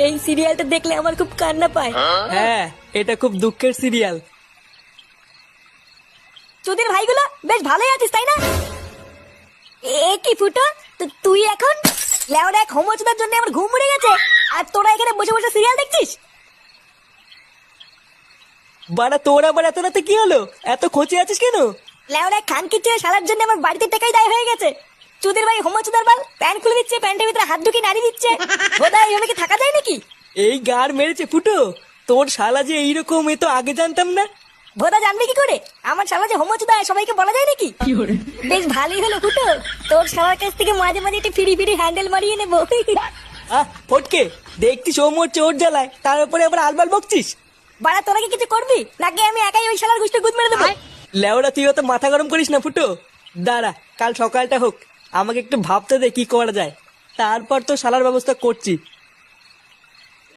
এই সিরিয়ালটা দেখলে আমার খুব কান্না পায়। হ্যাঁ, এটা খুব দুঃখের সিরিয়াল। তোদের ভাইগুলো বেশ ভালোই আছিস তাই না? এ কি ফুটো, তুই এখন লেওরা এক হোমোচোদার জন্য আমার ঘুম উড়ে গেছে, আর তোরা এখানে বসে বসে সিরিয়াল দেখছিস? বাড়া তোর আবার এত রাতে কি হলো? এত খোঁচে আছিস কেন? লেওরা খানকির চেয়ে শালার জন্য আমার বাড়িতে টাকাই দায় হয়ে গেছে। চুদির ভাই হোমোচোদার বাল প্যান্ট খুলে দিচ্ছে, প্যান্টের ভিতরে হাত ঢুকিয়ে নাড়ি দিচ্ছে। বোধহয় এইভাবে কি থাকা যায় নাকি? এই গার মেরেছে ফুটো, তোর শালা যে এইরকম, এ তো আগে জানতাম না। ভোদা জানবি কি করে আমার শালা যে হোমোচোদা সবাইকে বলা যায় নাকি? বেশ ভালোই হলো ফুটো, তোর শালার কাছ থেকে মাঝে মাঝে একটু ফিরি ফিরি হ্যান্ডেল মারিয়ে নেবো। ফটকে, দেখছিস ও মরছে ওর জ্বালায়, তার উপরে আবার আলবাল বকছিস। বাড়া তোরা কি কিছু করবি নাকি আমি একাই ওই শালার গুষ্টি গুদ মেরে দেবো? লেওরা তুই অত মাথা গরম করিস না ফুটো। দাঁড়া, কাল সকালটা হোক, আমাকে একটু ভাবতে দে কি করা যায়, তারপর তো শালার ব্যবস্থা করছি।